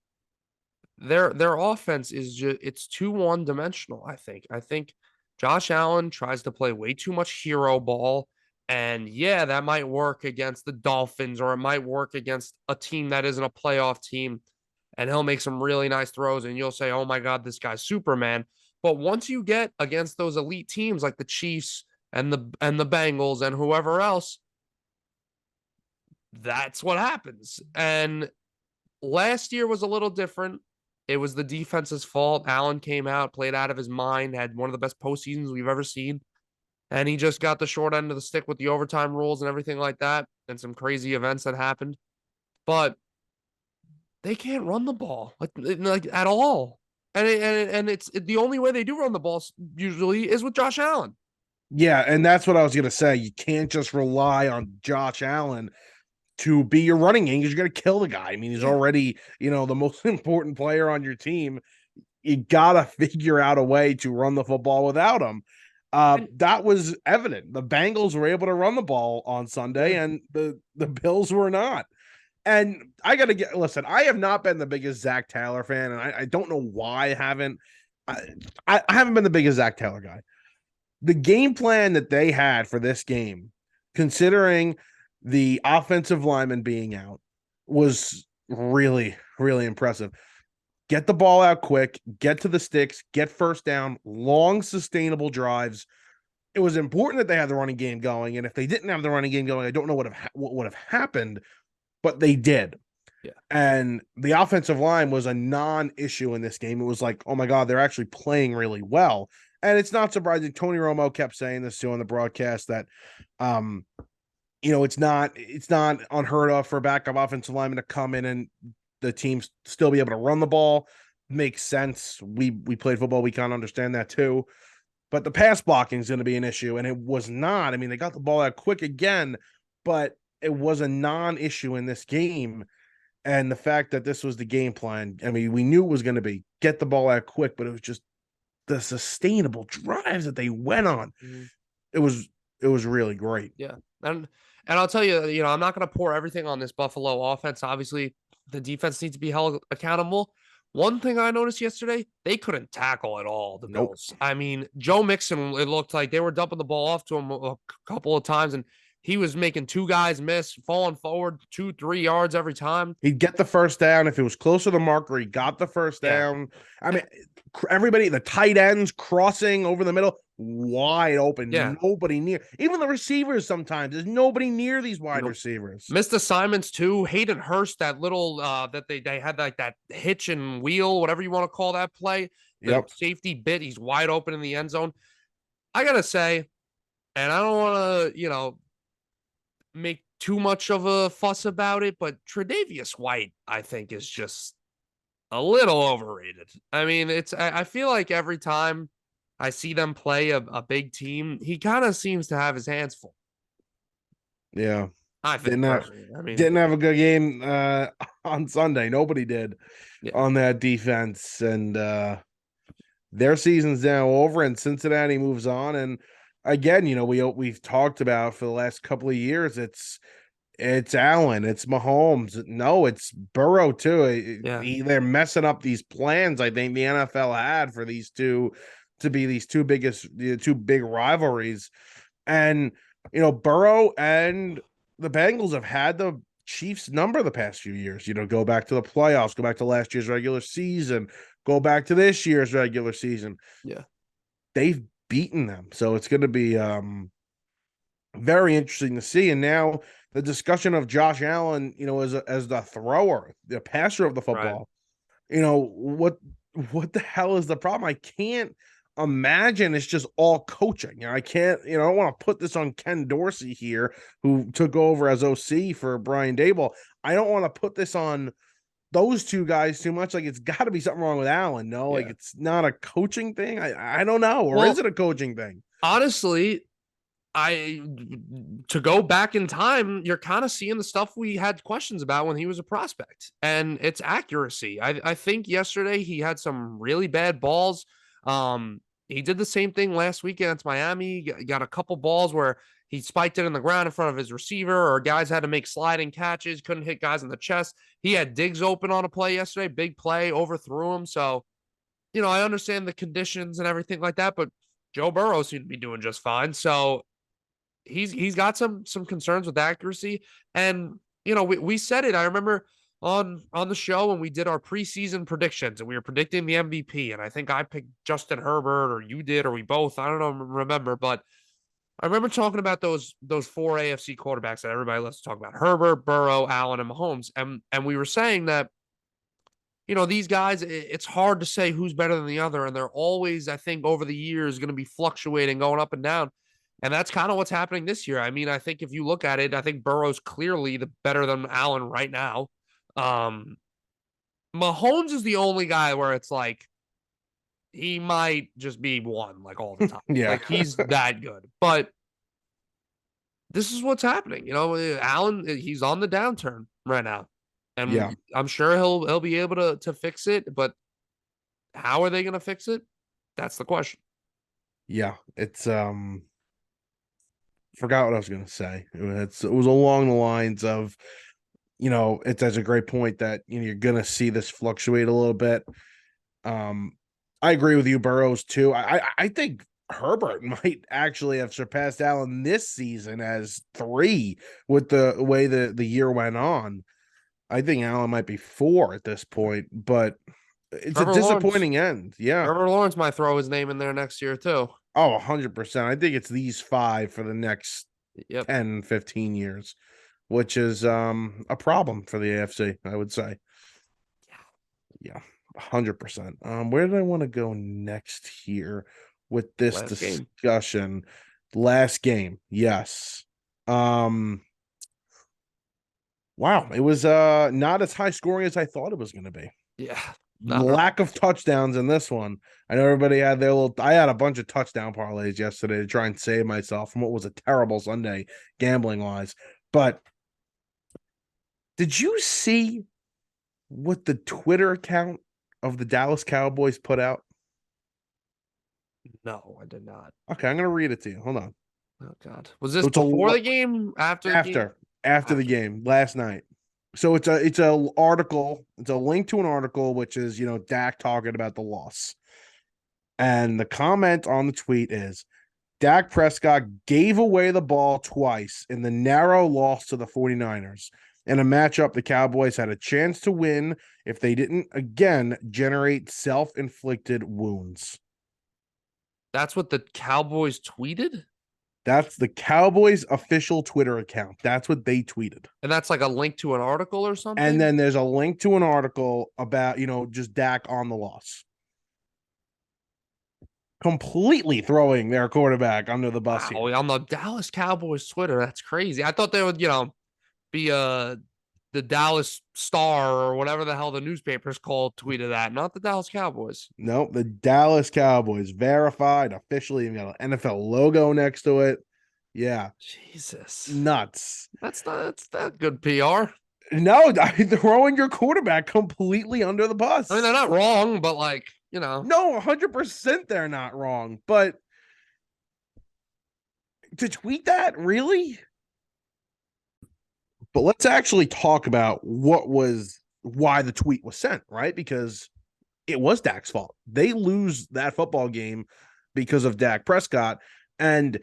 Their offense is it's too one-dimensional, I think. I think Josh Allen tries to play way too much hero ball. And yeah, that might work against the Dolphins, or it might work against a team that isn't a playoff team. And he'll make some really nice throws, and you'll say, oh my God, this guy's Superman. But once you get against those elite teams like the Chiefs and the Bengals and whoever else, that's what happens. And last year was a little different. It was the defense's fault. Allen came out, played out of his mind, had one of the best postseasons we've ever seen. and he just got the short end of the stick with the overtime rules and everything like that, and some crazy events that happened. But they can't run the ball like at all. And it's the only way they do run the ball usually is with Josh Allen. Yeah, and that's what I was gonna say. You can't just rely on Josh Allen to be your running game because you're gonna kill the guy. I mean, he's already, the most important player on your team. You gotta figure out a way to run the football without him. That was evident. The Bengals were able to run the ball on Sunday, and the Bills were not. And I gotta listen. I have not been the biggest Zach Taylor fan, and I don't know why I haven't. I haven't been the biggest Zach Taylor guy. The game plan that they had for this game, considering the offensive lineman being out, was really, really impressive. Get the ball out quick, get to the sticks, get first down, long, sustainable drives. It was important that they had the running game going, and if they didn't have the running game going, I don't know what would have happened, but they did. Yeah. And the offensive line was a non-issue in this game. It was like, oh my God, they're actually playing really well. And it's not surprising. Tony Romo kept saying this too on the broadcast that, it's not unheard of for a backup offensive lineman to come in and the team still be able to run the ball. Makes sense. We played football. We can't understand that too. But the pass blocking is going to be an issue. And it was not. I mean, they got the ball out quick again, but it was a non-issue in this game. And the fact that this was the game plan, I mean, we knew it was going to be get the ball out quick, but it was just the sustainable drives that they went on. Mm-hmm. It was really great. Yeah. And I'll tell you, I'm not going to pour everything on this Buffalo offense. Obviously, the defense needs to be held accountable. One thing I noticed yesterday, they couldn't tackle at all, the Bills. I mean, Joe Mixon, it looked like they were dumping the ball off to him a couple of times, and he was making two guys miss, falling forward 2-3 yards every time. He'd get the first down. If it was closer to the marker, he got the first down. I mean, everybody, the tight ends crossing over the middle, wide open. Yeah. Nobody near. Even the receivers sometimes. There's nobody near these wide receivers. Missed assignments too. Hayden Hurst, that little that they had like that hitch and wheel, whatever you want to call that play. The safety bit, he's wide open in the end zone. I got to say, and I don't want to, make too much of a fuss about it, but Tre'Davious White, I think, is just a little overrated. I mean, I feel like every time I see them play a big team, he kind of seems to have his hands full. Yeah. I think didn't have a good game on Sunday. Nobody did on that defense. And their season's now over, and Cincinnati moves on. And again, we've talked about for the last couple of years, it's Allen, it's Mahomes. No, it's Burrow too. They're messing up these plans. I think the NFL had for these two to be these two big rivalries. And, Burrow and the Bengals have had the Chiefs number the past few years. Go back to the playoffs, go back to last year's regular season, go back to this year's regular season. Yeah. They've beaten them. So it's going to be very interesting to see. And now the discussion of Josh Allen, as the thrower, the passer of the football, what the hell is the problem? I can't imagine it's just all coaching. I can't, I don't want to put this on Ken Dorsey here, who took over as OC for Brian Daboll. I don't want to put this on those two guys too much. Like, it's got to be something wrong with Allen. No, like, it's not a coaching thing. I don't know. Or is it a coaching thing? Honestly, to go back in time, you're kind of seeing the stuff we had questions about when he was a prospect, and it's accuracy. I think yesterday he had some really bad balls. He did the same thing last week against Miami. Got a couple balls where he spiked it in the ground in front of his receiver, or guys had to make sliding catches, couldn't hit guys in the chest. He had Diggs open on a play yesterday, big play, overthrew him. So, I understand the conditions and everything like that, but Joe Burrow seemed to be doing just fine. So he's got some concerns with accuracy. And, we said it. I remember on the show when we did our preseason predictions and we were predicting the MVP. And I think I picked Justin Herbert, or you did, or we both. I don't remember, but I remember talking about those four AFC quarterbacks that everybody loves to talk about: Herbert, Burrow, Allen, and Mahomes. And we were saying that, these guys, it's hard to say who's better than the other. And they're always, I think, over the years going to be fluctuating, going up and down. And that's kind of what's happening this year. I mean, I think if you look at it, I think Burrow's clearly the better than Allen right now. Um, Mahomes is the only guy where it's like he might just be one like all the time. Yeah. Like he's that good. But this is what's happening. Allen, he's on the downturn right now. Yeah. And I'm sure he'll be able to fix it, but how are they going to fix it? That's the question. Yeah. It's forgot what I was gonna say. It was along the lines of, it's a great point that you're gonna see this fluctuate a little bit. I agree with you, Burrows too. I think Herbert might actually have surpassed Allen this season as 3 with the way the year went on. I think Allen might be 4 at this point, but it's a Trevor Lawrence, disappointing end. Yeah. Trevor Lawrence might throw his name in there next year too. Oh, 100%. I think it's these 5 for the next Yep. 10, 15 years, which is a problem for the AFC, I would say. Yeah, 100%. Where did I want to go next here with this Last game. discussion? Last game, yes. Wow, it was not as high scoring as I thought it was going to be. Yeah. Lack of touchdowns in this one. I know everybody had their little. I had a bunch of touchdown parlays yesterday to try and save myself from what was a terrible Sunday gambling wise. But did you see what the Twitter account of the Dallas Cowboys put out? No, I did not. Okay, I'm gonna read it to you. Hold on. Oh God, was this It's before the game? After the game? After the game last night. So it's a article. It's a link to an article, which is Dak talking about the loss, and the comment on the tweet is Dak Prescott gave away the ball twice in the narrow loss to the 49ers. In a matchup, the Cowboys had a chance to win if they didn't again generate self-inflicted wounds. That's what the Cowboys tweeted? That's the Cowboys official Twitter account. That's what they tweeted. And that's like a link to an article or something? And then there's a link to an article about, just Dak on the loss. Completely throwing their quarterback under the bus here. On the Dallas Cowboys Twitter. That's crazy. I thought they would, be the Dallas Star or whatever the hell the newspaper's called tweeted that, not the Dallas Cowboys. Nope, the Dallas Cowboys verified officially. Even got an NFL logo next to it. Yeah, Jesus, nuts. That's not good PR. No, throwing your quarterback completely under the bus. I mean, they're not wrong, but no, 100% they're not wrong. But to tweet that, really? But let's actually talk about why the tweet was sent, right? Because it was Dak's fault. They lose that football game because of Dak Prescott. And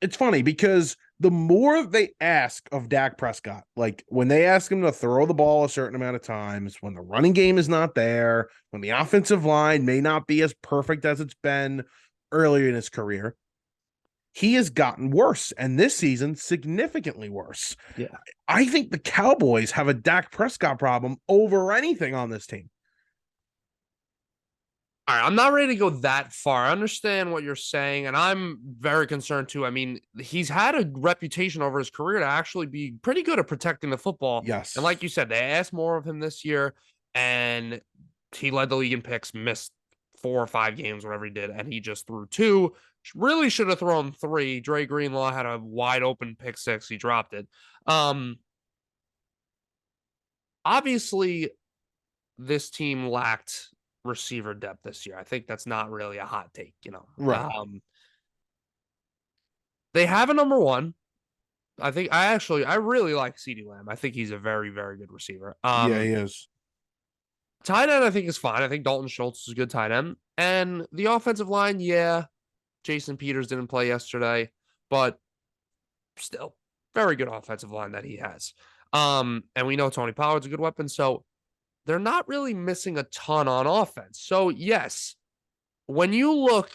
it's funny because the more they ask of Dak Prescott, like when they ask him to throw the ball a certain amount of times, when the running game is not there, when the offensive line may not be as perfect as it's been earlier in his career, he has gotten worse, and this season significantly worse. Yeah. I think the Cowboys have a Dak Prescott problem over anything on this team. All right, I'm not ready to go that far. I understand what you're saying, and I'm very concerned too. I mean, he's had a reputation over his career to actually be pretty good at protecting the football. Yes. And like you said, they asked more of him this year, and he led the league in picks, missed 4 or 5 games, whatever he did, and he just threw 2. Really should have thrown 3. Dre Greenlaw had a wide open pick 6. He dropped it. Obviously, this team lacked receiver depth this year. I think that's not really a hot take, Right. They have a number 1. I think I really like CeeDee Lamb. I think he's a very, very good receiver. Yeah, he is. Tight end, I think, is fine. I think Dalton Schultz is a good tight end. And the offensive line, yeah, Jason Peters didn't play yesterday, but still, very good offensive line that he has. And we know Tony Pollard's a good weapon, so they're not really missing a ton on offense. So, yes, when you look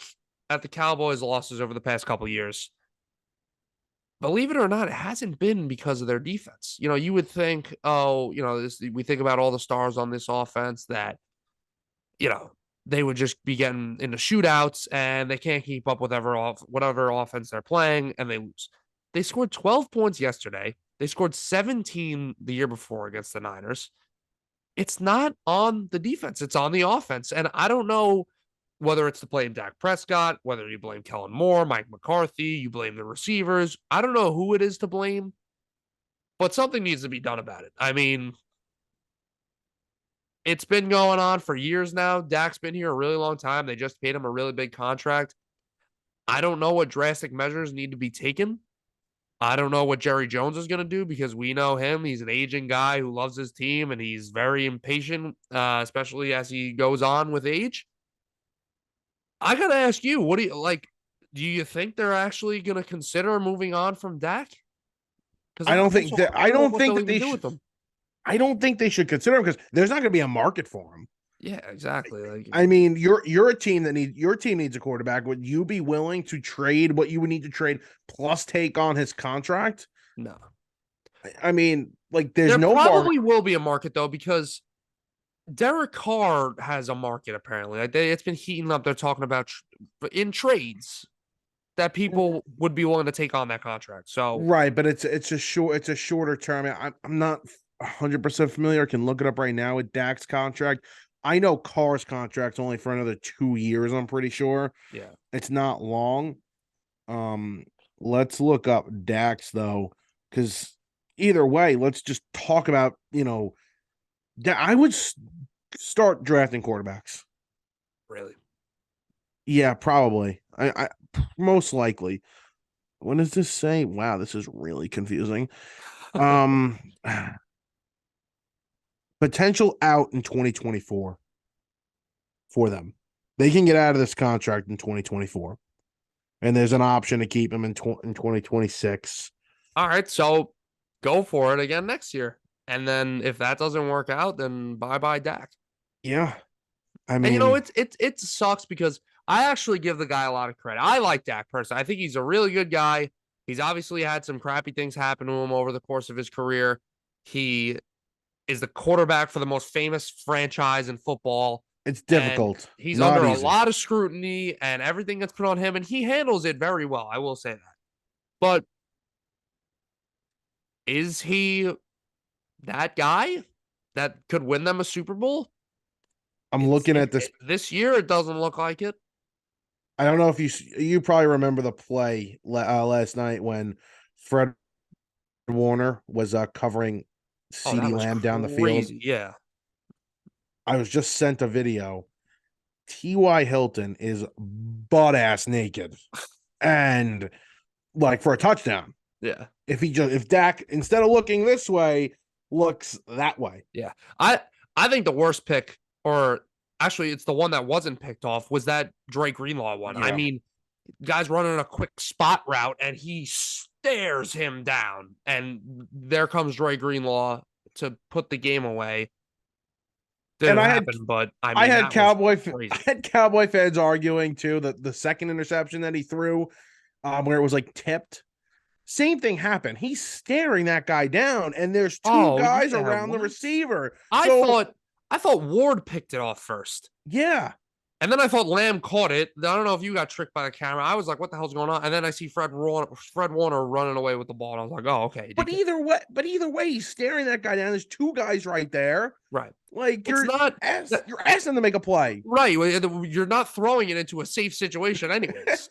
at the Cowboys' losses over the past couple of years, believe it or not, it hasn't been because of their defense. You would think, we think about all the stars on this offense that, they would just be getting into shootouts and they can't keep up with whatever offense they're playing and they lose. They scored 12 points yesterday. They scored 17 the year before against the Niners. It's not on the defense, it's on the offense. And I don't know whether it's to blame Dak Prescott, whether you blame Kellen Moore, Mike McCarthy, you blame the receivers. I don't know who it is to blame, but something needs to be done about it. I mean, it's been going on for years now. Dak's been here a really long time. They just paid him a really big contract. I don't know what drastic measures need to be taken. I don't know what Jerry Jones is going to do because we know him. He's an aging guy who loves his team and he's very impatient, especially as he goes on with age. I got to ask you, what do you like? Do you think they're actually going to consider moving on from Dak? Because I don't think that. I don't think that they do should. with them. I don't think they should consider him because there's not going to be a market for him. Yeah, exactly. Like, I mean, you're a team that your team needs a quarterback. Would you be willing to trade what you would need to trade plus take on his contract? no. I mean, like there's There no probably will be a market though because Derek Carr has a market apparently. Like it's been heating up. They're talking about in trades that people would be willing to take on that contract. So right, but it's a shorter term. I'm not 100% familiar. I can look it up right now with Dak's contract. I know Carr's contract's only for another 2 years. I'm pretty sure. yeah, It's not long. Let's look up Dak's though, because either way, let's just talk about I would start drafting quarterbacks. really. Yeah, probably. I most likely. What does this say? Wow, this is really confusing. Um, potential out in 2024 for them. They can get out of this contract in 2024, and there's an option to keep him in 2026. All right, so go for it again next year. And then if that doesn't work out, then bye Dak. Yeah, I And mean, it sucks because I actually give the guy a lot of credit. I like Dak personally. I think he's a really good guy. He's obviously had some crappy things happen to him over the course of his career. He is the quarterback for the most famous franchise in football. it's And difficult. he's Not under a easy. lot of scrutiny and everything gets put on him, and he handles it very well. I will say that. But is he that guy that could win them a Super Bowl? I'm looking at this. This year. It doesn't look like it. I don't know if you probably remember the play last night when Fred Warner was covering Oh, that CeeDee was Lamb down the field. crazy. Yeah. I was just sent a video. T.Y. Hilton is butt ass naked, and like for a touchdown. Yeah. If Dak instead of looking this way looks that way. Yeah. I think the worst pick, or actually it's the one that wasn't picked off, was that Dre Greenlaw one. Yeah. I mean, guy's running a quick spot route and he stares him down, and there comes Dre Greenlaw to put the game away. Didn't happen, but I mean, I had Cowboy crazy. Fans arguing too that the second interception that he threw, where it was like tipped. Same thing happened. He's staring that guy down, and there's two guys around the receiver. I thought Ward picked it off first. Yeah. And then I thought Lamb caught it. I don't know if you got tricked by the camera. I was like, what the hell's going on? And then I see Fred Warner running away with the ball. And I was like, oh, okay. But either way, he's staring that guy down. There's two guys right there. Right. Like you're asking to make a play. Right. You're not throwing it into a safe situation anyways.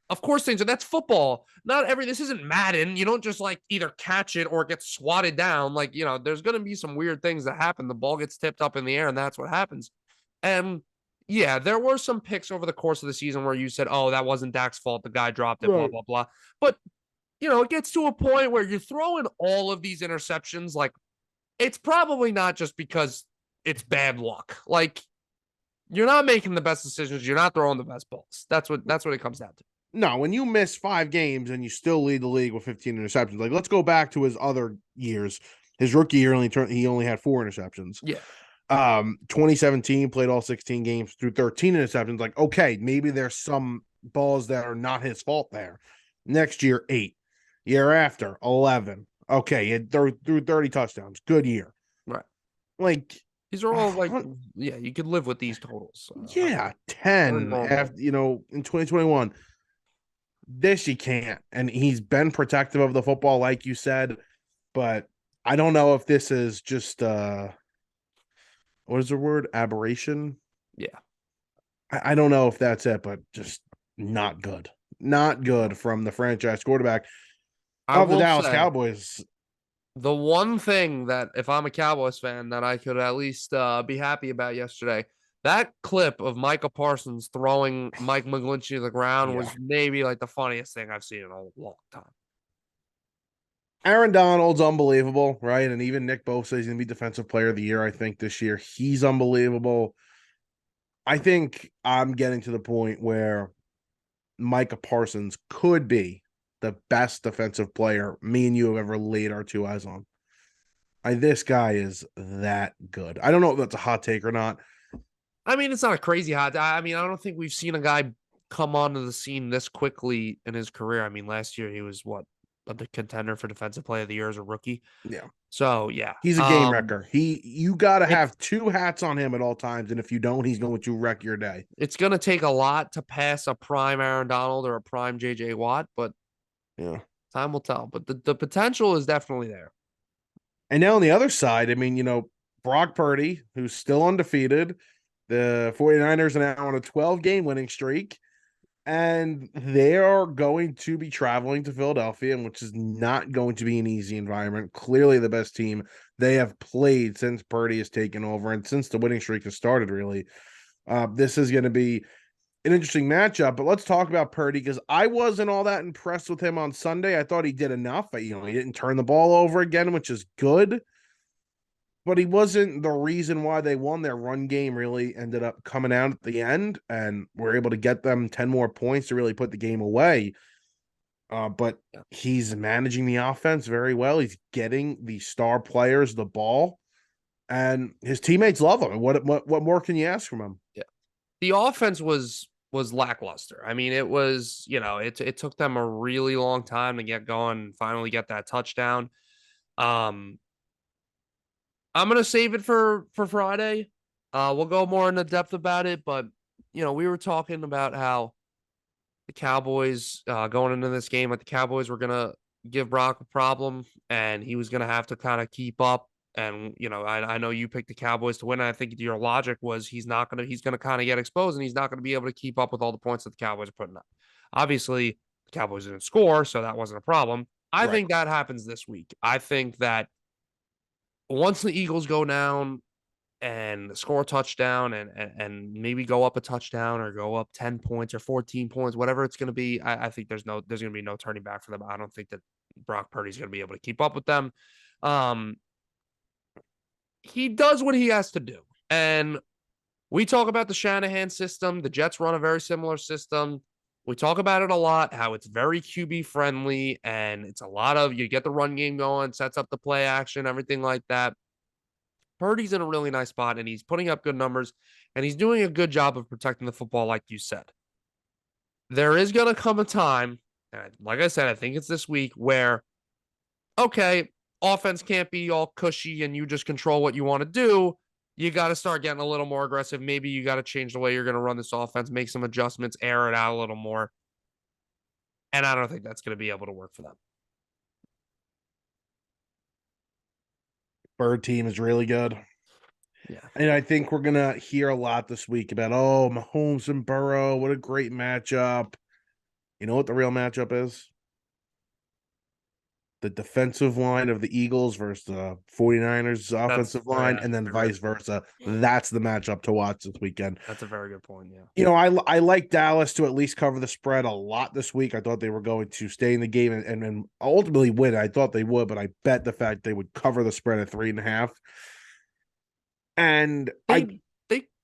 Of course, that's football. This isn't Madden. You don't just like either catch it or get swatted down. Like, there's going to be some weird things that happen. The ball gets tipped up in the air and that's what happens. And yeah, there were some picks over the course of the season where you said, oh, that wasn't Dak's fault. The guy dropped it, blah, blah, blah. But, it gets to a point where you're throwing all of these interceptions. Like, it's probably not just because it's bad luck. Like, you're not making the best decisions. You're not throwing the best balls. That's what it comes down to. No, when you miss 5 games and you still lead the league with 15 interceptions, like let's go back to his other years. His rookie year he only had 4 interceptions. Yeah. 2017 played all 16 games through 13 interceptions. Like, okay, maybe there's some balls that are not his fault there. Next year, 8. Year after, 11. Okay, he threw 30 touchdowns. Good year. Right. Like, These are all like, yeah, you could live with these totals. Yeah, They're 10 normal. after, in 2021. This you can't. And he's been protective of the football, like you said, but I don't know if this is just what is the word? Aberration. Yeah. I don't know if that's it, but just not good. Not good from the franchise quarterback I of the will Dallas say Cowboys. the one thing that if I'm a Cowboys fan that I could at least be happy about yesterday, that clip of Micah Parsons throwing Mike McGlinchey to the ground Yeah. was maybe like the funniest thing I've seen in a long time. Aaron Donald's unbelievable, right? And even Nick Bosa is going to be Defensive Player of the Year, I think, this year. He's unbelievable. I think I'm getting to the point where Micah Parsons could be the best defensive player me and you have ever laid our two eyes on. This guy is that good. I don't know if that's a hot take or not. I mean, it's not a crazy hot. I mean, I don't think we've seen a guy come onto the scene this quickly in his career. I mean, last year he was what the contender for Defensive Player of the Year as a rookie. Yeah. So yeah, He's a game wrecker. You got to if have two hats on him at all times, and if you don't, he's going to wreck your day. it's gonna take a lot to pass a prime Aaron Donald or a prime JJ Watt, but Yeah. time will tell. But the potential is definitely there. And now on the other side, I mean, Brock Purdy, who's still undefeated, the 49ers are now on a 12-game winning streak, and they are going to be traveling to Philadelphia, which is not going to be an easy environment. Clearly the best team they have played since Purdy has taken over and since the winning streak has started, really. This is going to be an interesting matchup, but let's talk about Purdy because I wasn't all that impressed with him on Sunday. I thought he did enough. He didn't turn the ball over again, which is good, but he wasn't the reason why they won. Their run game really ended up coming out at the end, and we're able to get them 10 more points to really put the game away. But he's managing the offense very well. He's getting the star players the ball, and his teammates love him. What more can you ask from him? Yeah, the offense was lackluster. I mean, it was it took them a really long time to get going and finally get that touchdown. Um, I'm gonna save it for Friday. We'll go more into depth about it, but we were talking about how the Cowboys going into this game, like the Cowboys were gonna give Brock a problem, and he was gonna have to kind of keep up. And I know you picked the Cowboys to win. And I think your logic was he's gonna kind of get exposed, and he's not gonna be able to keep up with all the points that the Cowboys are putting up. Obviously, the Cowboys didn't score, so that wasn't a problem. I Right. think that happens this week. I think that once the Eagles go down and score a touchdown and maybe go up a touchdown or go up 10 points or 14 points, whatever it's going to be, I think there's going to be no turning back for them. I don't think that Brock Purdy's going to be able to keep up with them. Um, he does what he has to do. And we talk about the Shanahan system. The Jets run a very similar system. We talk about it a lot, how it's very QB friendly and it's a lot of you get the run game going, sets up the play action, everything like that. Purdy's in a really nice spot and he's putting up good numbers and he's doing a good job of protecting the football, like you said. There is going to come a time, and like I said, I think it's this week, where, okay, offense can't be all cushy and you just control what you want to do. You got to start getting a little more aggressive. Maybe you got to change the way you're going to run this offense, make some adjustments, air it out a little more. And I don't think that's going to be able to work for them. Bird team is really good. Yeah. And I think we're going to hear a lot this week about, Mahomes and Burrow. What a great matchup. You know what the real matchup is? The defensive line of the Eagles versus the 49ers offensive line, and then vice versa. That's the matchup to watch this weekend. That's a very good point. Yeah. I like Dallas to at least cover the spread a lot this week. I thought they were going to stay in the game and ultimately win. I thought they would, but I bet the fact they would cover the spread at 3.5. And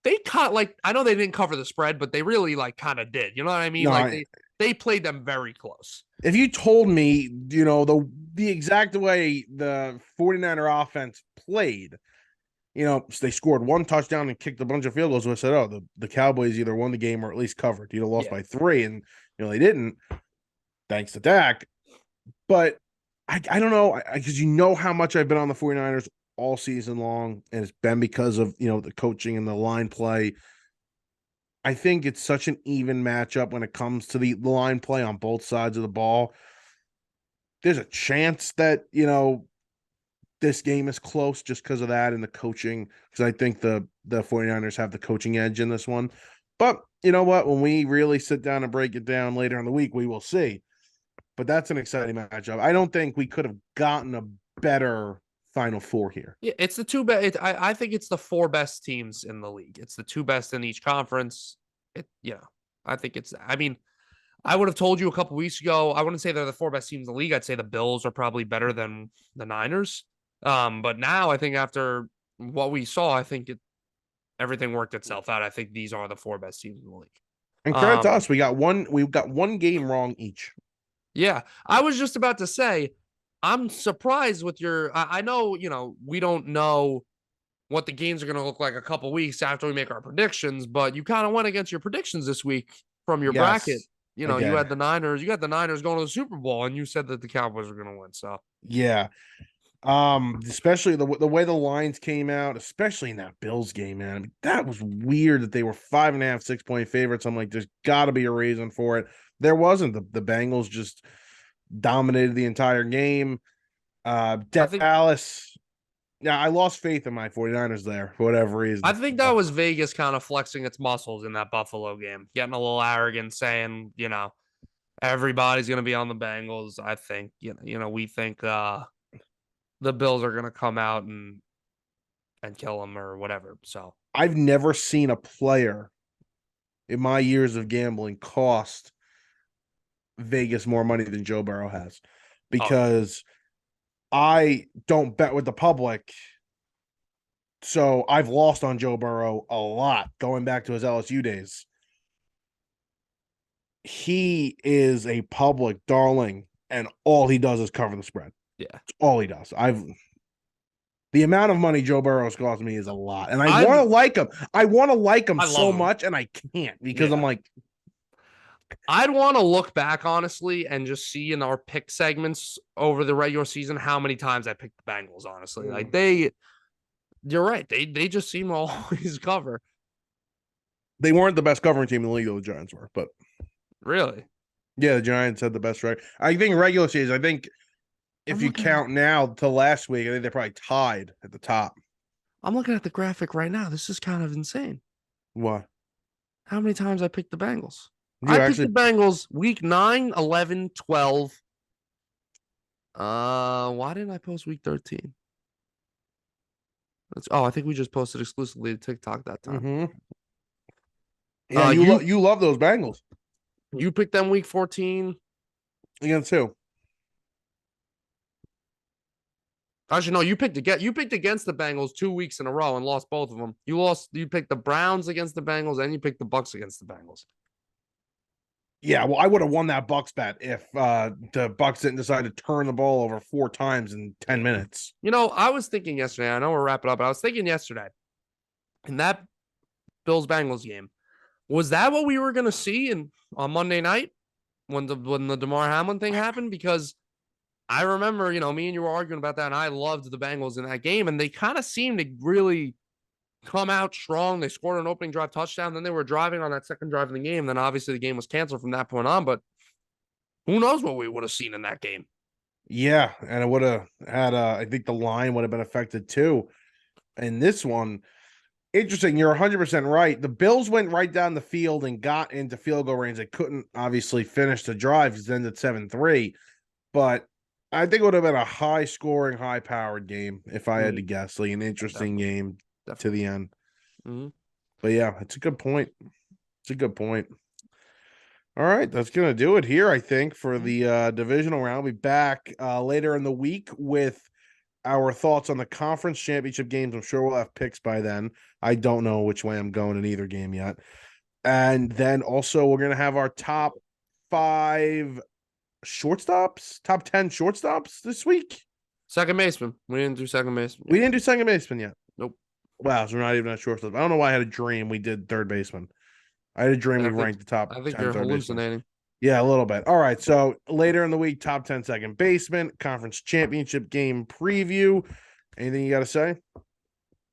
they caught, like, I know they didn't cover the spread, but they really kind of did. You know what I mean? No, they played them very close. If you told me, the exact way the 49er offense played, they scored one touchdown and kicked a bunch of field goals, and I said, the Cowboys either won the game or at least covered. Lost by 3, and they didn't, thanks to Dak. But I don't know, because how much I've been on the 49ers all season long, and it's been because of the coaching and the line play. I think it's such an even matchup when it comes to the line play on both sides of the ball. There's a chance that this game is close just because of that and the coaching, because I think the 49ers have the coaching edge in this one. But you know what? When we really sit down and break it down later in the week, we will see. But that's an exciting matchup. I don't think we could have gotten a better Final Four here. Yeah, it's the two best. I think it's the four best teams in the league. It's the two best in each conference. I think it's. I mean, I would have told you a couple weeks ago. I wouldn't say they're the four best teams in the league. I'd say the Bills are probably better than the Niners. But now I think after what we saw, I think everything worked itself out. I think these are the four best teams in the league. And credit to us, we've got one game wrong each. Yeah, I was just about to say, I'm surprised with your. I know we don't know what the games are going to look like a couple weeks after we make our predictions, but you kind of went against your predictions this week from your bracket. You had the Niners. You got the Niners going to the Super Bowl, and you said that the Cowboys were going to win. So yeah, especially the way the lines came out, especially in that Bills game, man. I mean, that was weird that they were 5.5, 6-point favorites. I'm like, there's got to be a reason for it. There wasn't. The Bengals just dominated the entire game. Dallas. Yeah, I lost faith in my 49ers there for whatever reason. I think that was Vegas kind of flexing its muscles in that Buffalo game, getting a little arrogant, saying, everybody's going to be on the Bengals. I think, we think the Bills are going to come out and kill them or whatever. So I've never seen a player in my years of gambling cost Vegas more money than Joe Burrow has, because I don't bet with the public. So I've lost on Joe Burrow a lot going back to his LSU days. He is a public darling, and all he does is cover the spread. Yeah. That's all he does. The amount of money Joe Burrow has cost me is a lot. And I want to like him. I want to like him so much, and I can't because I'm like, I'd want to look back, honestly, and just see in our pick segments over the regular season how many times I picked the Bengals, honestly. Like, you're right. They just seem to always cover. They weren't the best covering team in the league, though, the Giants were. But really? Yeah, the Giants had the best record. I think regular season, if you count now to last week, I think they're probably tied at the top. I'm looking at the graphic right now. This is kind of insane. What? How many times I picked the Bengals? I picked the Bengals week 9, 11, 12. Why didn't I post week 13? I think we just posted exclusively to TikTok that time. Mm-hmm. Yeah, you love those Bengals. You picked them week 14. Against who? Actually, no, you picked against the Bengals 2 weeks in a row and lost both of them. You picked the Browns against the Bengals, and you picked the Bucks against the Bengals. Yeah, well, I would have won that Bucks bet if the Bucks didn't decide to turn the ball over 4 times in 10 minutes. I was thinking yesterday, I know we're wrapping up, but I was thinking yesterday, in that Bills-Bengals game, was that what we were going to see on Monday night when the DeMar Hamlin thing happened? Because I remember, me and you were arguing about that, and I loved the Bengals in that game, and they kind of seemed to really come out strong. They scored an opening drive touchdown. Then they were driving on that second drive in the game. Then obviously the game was canceled from that point on. But who knows what we would have seen in that game? Yeah, and it would have had. I think the line would have been affected too. And this one, interesting. You're 100% right. The Bills went right down the field and got into field goal range. They couldn't obviously finish the drive because it ended 7-3. But I think it would have been a high-scoring, high-powered game if I had to guess. Like an interesting game. To the end. Mm-hmm. But yeah, it's a good point. All right, that's gonna do it here, I think, for the divisional round. We'll be back later in the week with our thoughts on the conference championship games. I'm sure we'll have picks by then. I don't know which way I'm going in either game yet. And then also we're gonna have our top 5 shortstops, top 10 shortstops this week. Second baseman. We didn't do second baseman. We didn't do second baseman yet. Nope. Wow, so we're not even at shortstop. I don't know why I had a dream we did third baseman. I had a dream we ranked the top. I think you're hallucinating. Baseman. Yeah, a little bit. All right, so later in the week, top 10 second baseman, conference championship game preview. Anything you got to say?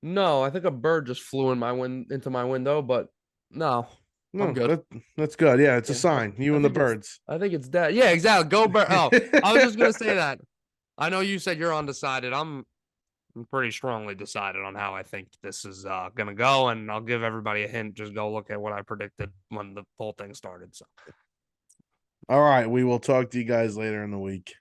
No, I think a bird just flew into my window, but no, I'm No, good. that's good. Yeah, it's a Yeah, sign. You I and the think it's birds. I think it's dead. Yeah, exactly. Go bird. Oh, I was just gonna say that. I know you said you're undecided. I'm pretty strongly decided on how I think this is gonna go, and I'll give everybody a hint. Just go look at what I predicted when the whole thing started. So. All right, we will talk to you guys later in the week.